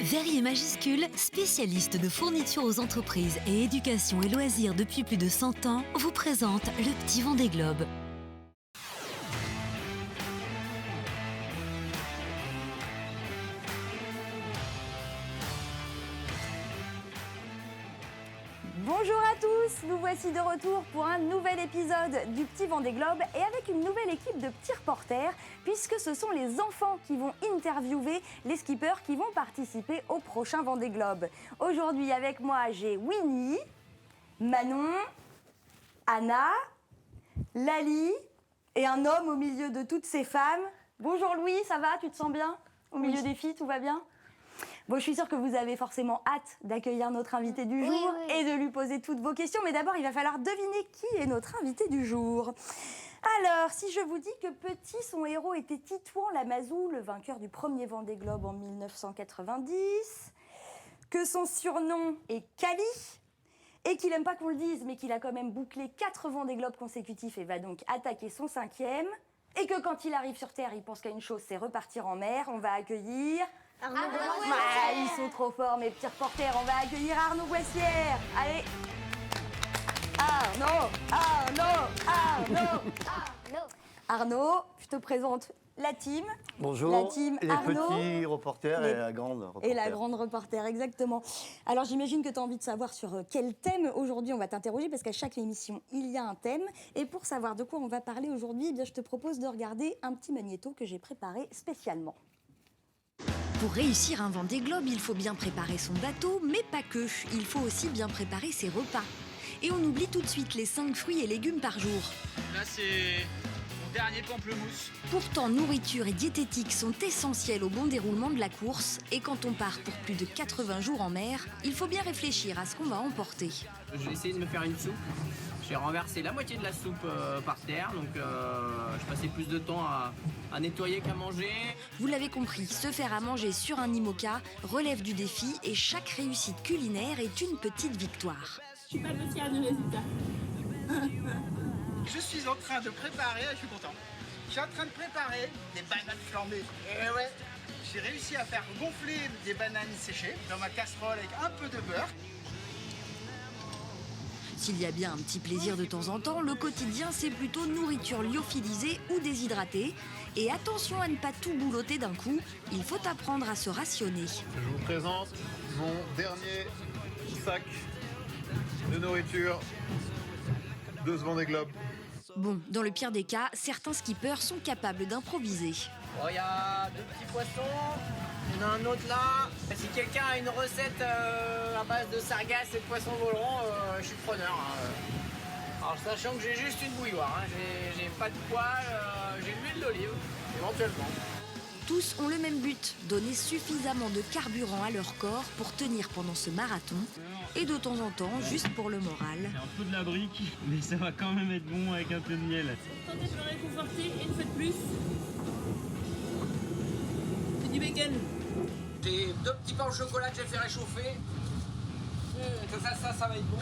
Verrier Majuscule, spécialiste de fourniture aux entreprises et éducation et loisirs depuis plus de 100 ans, vous présente le Petit Vendée Globe. Bonjour à tous, nous voici de retour pour un nouvel épisode du Petit Vendée Globe et avec une nouvelle équipe de petits reporters puisque ce sont les enfants qui vont interviewer les skippers qui vont participer au prochain Vendée Globe. Aujourd'hui avec moi j'ai Winnie, Manon, Anna, Lali et un homme au milieu de toutes ces femmes. Bonjour Louis, ça va? Tu te sens bien? Au milieu des filles, tout va bien? Bon, je suis sûre que vous avez forcément hâte d'accueillir notre invité du jour et de lui poser toutes vos questions. Mais d'abord, il va falloir deviner qui est notre invité du jour. Alors, si je vous dis que petit, son héros était Titouan Lamazou, le vainqueur du premier Vendée Globe en 1990, que son surnom est Cali, et qu'il n'aime pas qu'on le dise, mais qu'il a quand même bouclé 4 Vendée Globe consécutifs et va donc attaquer son 5e, et que quand il arrive sur Terre, il pense qu'à une chose, c'est repartir en mer, on va accueillir... Arnaud Boissière. Ils sont trop forts, mes petits reporters. On va accueillir Arnaud Boissière. Allez. Arnaud, je te présente la team. Bonjour, la team les Arnaud, petits reporters et la grande reporter. Et la grande reporter, exactement. Alors j'imagine que tu as envie de savoir sur quel thème aujourd'hui on va t'interroger, parce qu'à chaque émission, il y a un thème. Et pour savoir de quoi on va parler aujourd'hui, eh bien, je te propose de regarder un petit magnéto que j'ai préparé spécialement. Pour réussir un Vendée Globe, il faut bien préparer son bateau, mais pas que. Il faut aussi bien préparer ses repas. Et on oublie tout de suite les 5 fruits et légumes par jour. Là, c'est mon dernier pamplemousse. Pourtant, nourriture et diététique sont essentiels au bon déroulement de la course. Et quand on part pour plus de 80 jours en mer, il faut bien réfléchir à ce qu'on va emporter. J'ai essayé de me faire une soupe. J'ai renversé la moitié de la soupe par terre, donc je passais plus de temps à nettoyer qu'à manger. Vous l'avez compris, se faire à manger sur un IMOCA relève du défi et chaque réussite culinaire est une petite victoire. Je suis pas le fière du résultat. Je suis en train de préparer, je suis content. Je suis en train de préparer des bananes flambées. Et ouais, j'ai réussi à faire gonfler des bananes séchées dans ma casserole avec un peu de beurre. S'il y a bien un petit plaisir de temps en temps, le quotidien c'est plutôt nourriture lyophilisée ou déshydratée. Et attention à ne pas tout boulotter d'un coup, il faut apprendre à se rationner. Je vous présente mon dernier sac de nourriture de ce Vendée Globe. Bon, dans le pire des cas, certains skippers sont capables d'improviser. Oh, il y a 2 petits poissons, il y en a un autre là. Si quelqu'un a une recette à base de sargasses et de poissons volants, je suis preneur. Alors, sachant que j'ai juste une bouilloire, j'ai pas de poêle, j'ai de l'huile d'olive, éventuellement. Tous ont le même but, donner suffisamment de carburant à leur corps pour tenir pendant ce marathon. Et de temps en temps, juste pour le moral. C'est un peu de la brique, mais ça va quand même être bon avec un peu de miel. Tentez de me réconforter une fois de plus. C'est du bacon. J'ai 2 petits pains au chocolat que j'ai fait réchauffer. Ça va être bon.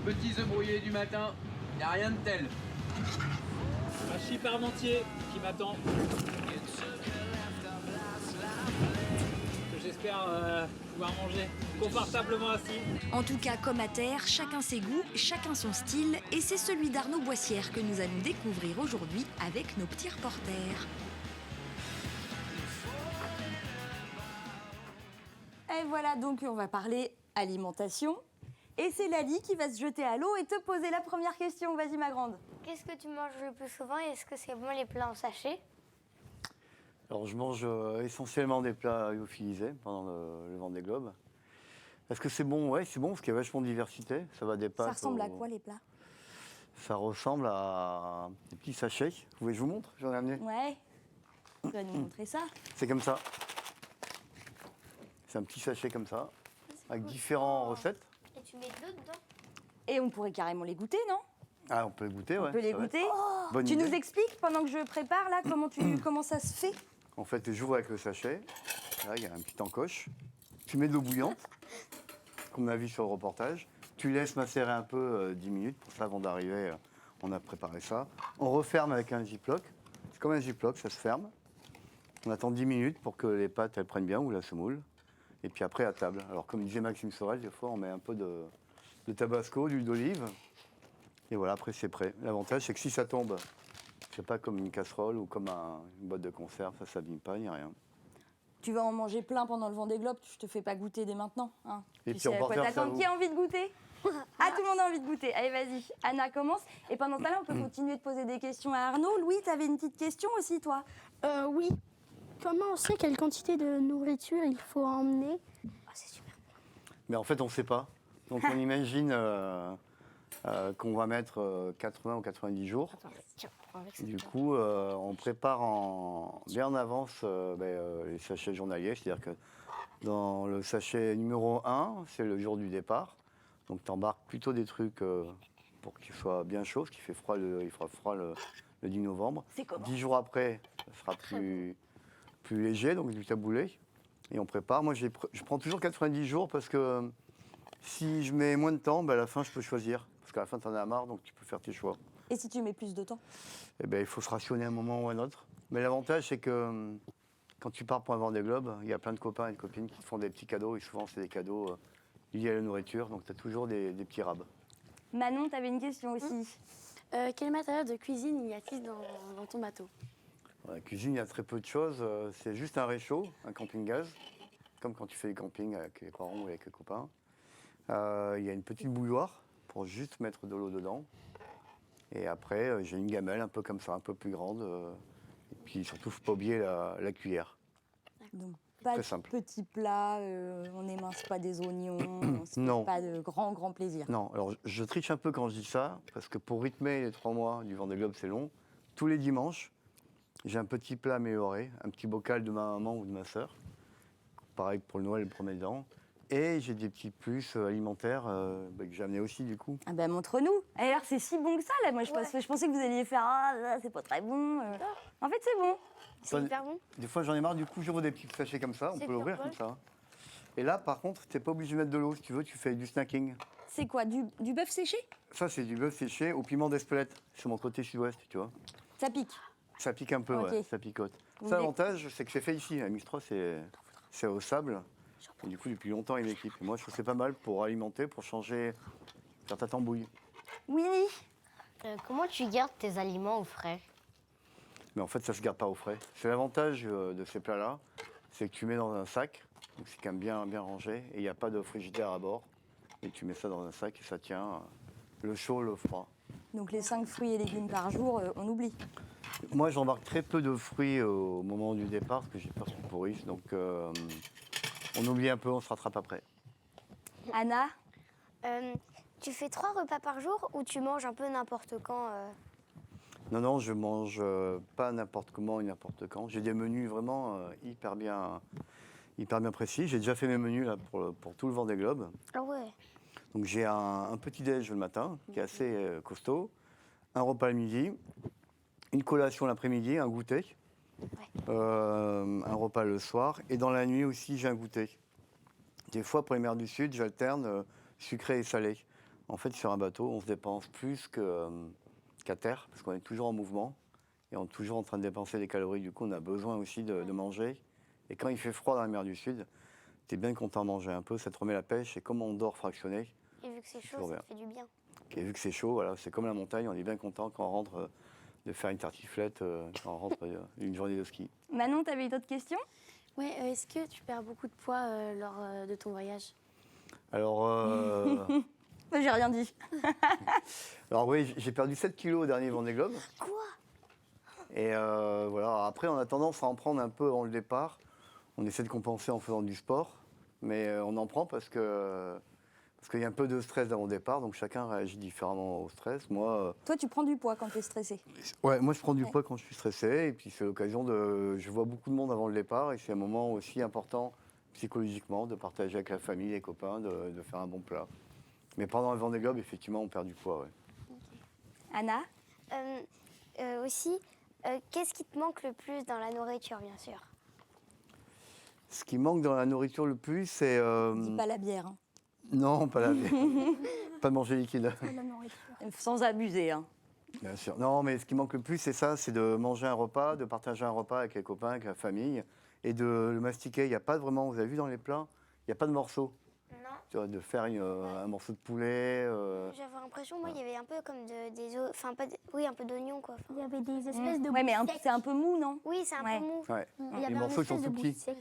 Les petits œufs brouillés du matin, il n'y a rien de tel. Un hachis parmentier qui m'attend. J'espère pouvoir manger confortablement assis. En tout cas, comme à terre, chacun ses goûts, chacun son style. Et c'est celui d'Arnaud Boissière que nous allons découvrir aujourd'hui avec nos petits reporters. Et voilà, donc on va parler alimentation. Et c'est Lali qui va se jeter à l'eau et te poser la première question. Vas-y, ma grande. Qu'est-ce que tu manges le plus souvent et est-ce que c'est bon les plats en sachet? Alors je mange essentiellement des plats lyophilisés pendant le Vendée Globe. Est-ce que c'est bon? Ouais, c'est bon parce qu'il y a vachement de diversité. Ça va des pâtes. Ça ressemble à quoi les plats? Ça ressemble à des petits sachets. Vous voulez que je vous montre? J'en ai amené. Ouais. Tu vas nous montrer ça. C'est comme ça. C'est un petit sachet comme ça, avec différentes recettes. Et tu mets de l'eau dedans? Et on pourrait carrément les goûter, non? Ah, on peut les goûter, ouais. On peut les ça va goûter. être bonne Tu idée. nous expliques pendant que je prépare là comment ça se fait? En fait, j'ouvre avec le sachet. Là, il y a un petit encoche. Tu mets de l'eau bouillante, comme on a vu sur le reportage. Tu laisses macérer un peu 10 minutes. Pour ça, avant d'arriver, on a préparé ça. On referme avec un Ziploc. C'est comme un Ziploc, ça se ferme. On attend 10 minutes pour que les pâtes elles prennent bien ou la semoule. Et puis après, à table. Alors, comme disait Maxime Sorel, des fois, on met un peu de tabasco, d'huile d'olive. Et voilà, après, c'est prêt. L'avantage, c'est que si ça tombe, c'est pas comme une casserole ou comme une boîte de conserve, ça s'abîme pas, il n'y a rien. Tu vas en manger plein pendant le Vendée Globe, je te fais pas goûter dès maintenant. Hein. Et Tu puis, sais à quoi reporter, ça t'attendre. vous. Qui a envie de goûter? Ah, tout le monde a envie de goûter. Allez, vas-y. Anna commence. Et pendant ce temps-là, on peut continuer de poser des questions à Arnaud. Louis, tu avais une petite question aussi, toi? Oui. Comment on sait quelle quantité de nourriture il faut emmener? C'est super. Mais en fait, on ne sait pas. Donc, on imagine qu'on va mettre 80 ou 90 jours. Du coup, on prépare bien en avance les sachets journaliers. C'est-à-dire que dans le sachet numéro 1, c'est le jour du départ. Donc, tu embarques plutôt des trucs pour qu'il soit bien chaud, parce qu'il fait froid il fera froid le 10 novembre. C'est comment? 10 jours après, ça sera plus léger, donc du taboulé. Et on prépare. Moi, je prends toujours 90 jours parce que si je mets moins de temps, à la fin, je peux choisir. Parce qu'à la fin, tu en as marre, donc tu peux faire tes choix. Et si tu mets plus de temps? Eh ben, il faut se rationner un moment ou un autre. Mais l'avantage, c'est que quand tu pars pour un Vendée Globe, il y a plein de copains et de copines qui te font des petits cadeaux. Et souvent, c'est des cadeaux liés à la nourriture. Donc, tu as toujours des petits rabs. Manon, tu avais une question aussi. Quel matériel de cuisine y a-t-il dans ton bateau? Dans la cuisine, il y a très peu de choses. C'est juste un réchaud, un camping-gaz, comme quand tu fais du camping avec les parents ou avec les copains. Il y a une petite bouilloire pour juste mettre de l'eau dedans. Et après, j'ai une gamelle un peu comme ça, un peu plus grande. Et puis surtout, il ne faut pas oublier la cuillère. Donc, pas Très de simple. petits plats, on n'émince pas des oignons, on se Non. fait pas de grand plaisir. Non, alors je triche un peu quand je dis ça, parce que pour rythmer les 3 mois du Vendée Globe, c'est long. Tous les dimanches, j'ai un petit plat amélioré, un petit bocal de ma maman ou de ma sœur. Pareil pour le Noël, le premier dent. Et j'ai des petits plus alimentaires que j'ai amenés aussi, du coup. Ah ben montre-nous. Alors c'est si bon que ça là. Moi je pensais que vous alliez faire c'est pas très bon. En fait c'est bon. C'est hyper bon. Des fois j'en ai marre, du coup j'ouvre des petits sachets comme ça, on C'est peut l'ouvrir pas comme ça. Et là par contre, t'es pas obligé de mettre de l'eau, si tu veux, tu fais du snacking. C'est quoi, du bœuf séché? Ça c'est du bœuf séché au piment d'Espelette, sur mon côté sud-ouest, tu vois. Ça pique. Ça pique un peu, Ok. ouais, ça picote. Vous Ça, voulez- l'avantage, c'est que c'est fait ici. La Mistral, c'est au sable. Et du coup, depuis longtemps, il équipe. Et moi, je trouve que c'est pas mal pour alimenter, pour changer, faire ta tambouille. Winnie. Comment tu gardes tes aliments au frais? Mais en fait, ça se garde pas au frais. C'est l'avantage de ces plats-là, c'est que tu mets dans un sac, donc c'est quand même bien rangé, et il n'y a pas de frigidaire à bord. Et tu mets ça dans un sac et ça tient le chaud, le froid. Donc les 5 fruits et légumes par jour, on oublie. Moi, j'embarque très peu de fruits au moment du départ, parce que j'ai peur qu'ils pourrissent. Donc, on oublie un peu, on se rattrape après. Anna. Tu fais 3 repas par jour ou tu manges un peu n'importe quand Non, je mange pas n'importe comment et n'importe quand. J'ai des menus vraiment hyper bien précis. J'ai déjà fait mes menus là, pour tout le Vendée Globe. Ah ouais. Donc j'ai un petit déj le matin qui est assez costaud, un repas le midi, une collation l'après-midi, un goûter, un repas le soir, et dans la nuit aussi j'ai un goûter. Des fois pour les mers du Sud, j'alterne sucré et salé. En fait sur un bateau, on se dépense plus qu'à terre, parce qu'on est toujours en mouvement, et on est toujours en train de dépenser des calories. Du coup on a besoin aussi de manger. Et quand il fait froid dans la mer du Sud, tu es bien content de manger un peu, ça te remet la pêche, et comme on dort fractionné, Et vu que c'est chaud, toujours ça bien. te fait du bien. Et vu que c'est chaud, voilà, c'est comme la montagne, on est bien content quand on rentre de faire une tartiflette, quand on rentre une journée de ski. Manon, t'avais une autre question? Ouais, est-ce que tu perds beaucoup de poids lors de ton voyage? Alors, J'ai rien dit. alors oui, j'ai perdu 7 kilos au dernier Vendée Globe. Quoi? Et voilà, après on a tendance à en prendre un peu avant le départ. On essaie de compenser en faisant du sport, mais on en prend parce qu'il y a un peu de stress avant le départ, donc chacun réagit différemment au stress. Moi, Toi, tu prends du poids quand t'es stressé. moi je prends du poids quand je suis stressé, et puis c'est l'occasion je vois beaucoup de monde avant le départ, et c'est un moment aussi important psychologiquement de partager avec la famille, les copains, de faire un bon plat. Mais pendant le Vendée Globe, effectivement, on perd du poids, ouais. Anna. Aussi, qu'est-ce qui te manque le plus dans la nourriture, bien sûr? Ce qui manque dans la nourriture le plus, c'est... Dis pas la bière. Hein. Non, pas la bière. Pas de manger liquide. Sans abuser. Hein. Bien sûr. Non, mais ce qui manque le plus, c'est ça, c'est de manger un repas, de partager un repas avec les copains, avec la famille, et de le mastiquer. Il n'y a pas vraiment, vous avez vu dans les plats, n'y a pas de morceaux. Non. Tu vois, de faire un morceau de poulet. J'avais l'impression, moi, il y avait un peu comme des os, enfin, pas oui, un peu d'oignons, quoi. Il y avait des espèces de Ouais, mais boules secs. c'est un peu mou, non? Oui, c'est un Ouais. peu mou. Ouais. Il y Les avait morceaux un sont espèce de tout boules petits. secs.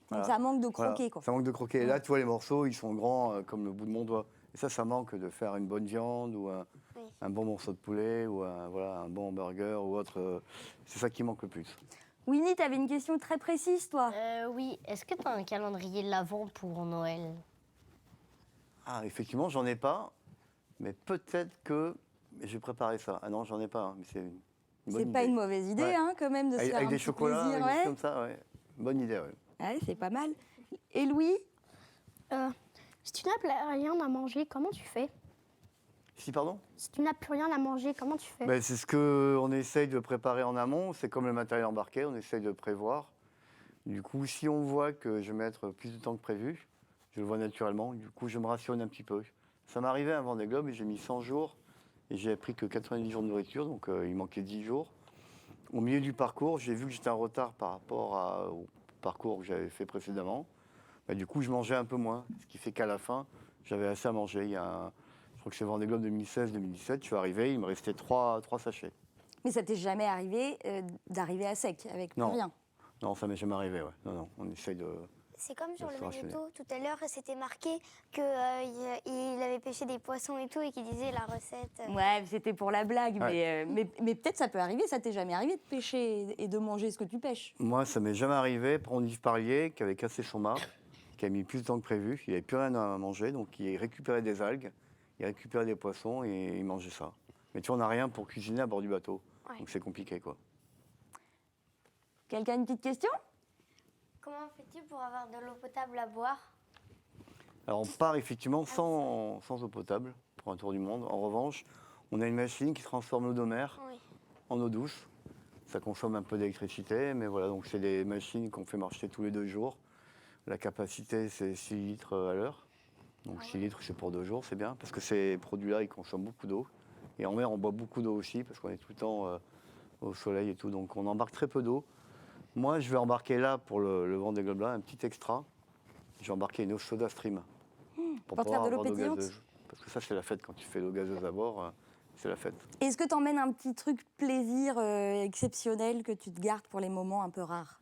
Voilà. Ça manque de Voilà, croquer, quoi. ça manque de croquer. Et là, tu vois, les morceaux, ils sont grands comme le bout de mon doigt. Et ça manque de faire une bonne viande ou un bon morceau de poulet ou un bon hamburger ou autre. C'est ça qui manque le plus. Winnie, tu avais une question très précise, toi. Oui, est-ce que tu as un calendrier de l'Avent pour Noël? Ah, effectivement, j'en ai pas. Mais peut-être que j'ai préparé ça. Ah non, j'en ai pas. Hein, mais c'est une bonne C'est pas idée. une mauvaise idée, Ouais. hein, quand même, de se Avec, faire avec un des petit chocolats, plaisir. avec des Ouais. comme ça, ouais. Bonne idée, ouais. Ouais, c'est pas mal. Et Louis? Si tu n'as plus rien à manger, comment tu fais? Si, pardon? Si tu n'as plus rien à manger, comment tu fais? Ben, c'est ce qu'on essaye de préparer en amont. C'est comme le matériel embarqué, on essaye de prévoir. Du coup, si on voit que je vais mettre plus de temps que prévu, je le vois naturellement, du coup, je me rationne un petit peu. Ça m'est arrivé avant Vendée Globe et j'ai mis 100 jours et j'ai pris que 90 jours de nourriture, donc il manquait 10 jours. Au milieu du parcours, j'ai vu que j'étais en retard par rapport au parcours que j'avais fait précédemment. Ben, du coup, je mangeais un peu moins, ce qui fait qu'à la fin, j'avais assez à manger. Je crois que c'est Vendée Globe 2016-2017, je suis arrivé, il me restait 3 sachets. Mais ça t'est jamais arrivé d'arriver à sec avec plus Non. rien? Non, ça m'est jamais arrivé, ouais. Non, on essaye de... C'est comme sur de le se rationner. magnéto, tout à l'heure, c'était marqué qu'il avait pêché des poissons et tout, et qu'il disait la recette. Ouais, c'était pour la blague, Ouais. mais peut-être ça peut arriver. Ça t'est jamais arrivé de pêcher et de manger ce que tu pêches? Moi, ça m'est jamais arrivé. Prendre Yves Parlier, qui avait cassé son mât, qui a mis plus de temps que prévu. Il n'avait plus rien à manger, donc il récupérait des algues, il récupérait des poissons et il mangeait ça. Mais tu vois, on n'a rien pour cuisiner à bord du bateau. Ouais. Donc c'est compliqué, quoi. Quelqu'un a une petite question? Comment fais-tu pour avoir de l'eau potable à boire? Alors on part effectivement sans eau potable pour un tour du monde. En revanche, on a une machine qui transforme l'eau de mer Oui. en eau douce. Ça consomme un peu d'électricité, mais voilà, donc c'est des machines qu'on fait marcher tous les 2 jours. La capacité, c'est 6 litres à l'heure. Donc 6 litres, c'est pour 2 jours, c'est bien, parce que ces produits-là, ils consomment beaucoup d'eau. Et en mer, on boit beaucoup d'eau aussi, parce qu'on est tout le temps au soleil et tout. Donc on embarque très peu d'eau. Moi, je vais embarquer là, pour le Vendée Globe là, un petit extra. J'ai embarqué une eau soda stream. Pour faire pouvoir de l'eau avoir pétillante. gazeuse. Parce que ça, c'est la fête. Quand tu fais l'eau gazeuse à bord, c'est la fête. Est-ce que t'emmènes un petit truc plaisir exceptionnel que tu te gardes pour les moments un peu rares?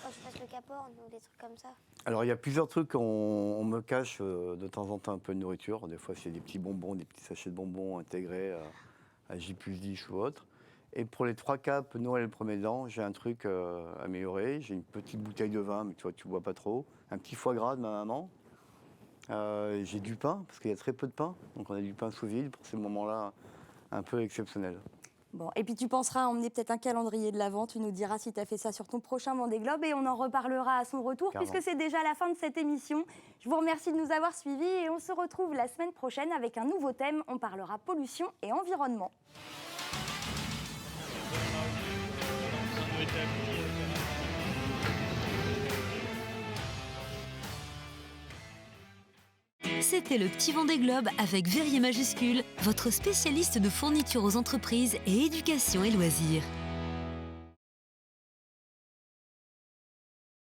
Quand je passe le Cap Horn ou des trucs comme ça. Alors, il y a plusieurs trucs on me cache de temps en temps un peu de nourriture. Des fois, c'est des petits bonbons, des petits sachets de bonbons intégrés à J+10 ou autre. Et pour les 3 caps Noël le premier an, j'ai un truc amélioré. J'ai une petite bouteille de vin, mais tu vois, tu ne bois pas trop. Un petit foie gras de ma maman. J'ai du pain, parce qu'il y a très peu de pain. Donc on a du pain sous vide pour ces moments-là un peu exceptionnels. Bon, et puis tu penseras à emmener peut-être un calendrier de l'Avent. Tu nous diras si tu as fait ça sur ton prochain Vendée Globe et on en reparlera à son retour, Carrément. puisque c'est déjà la fin de cette émission. Je vous remercie de nous avoir suivis et on se retrouve la semaine prochaine avec un nouveau thème. On parlera pollution et environnement. C'était le Petit Vendée Globe avec Verrier majuscule, votre spécialiste de fourniture aux entreprises et éducation et loisirs.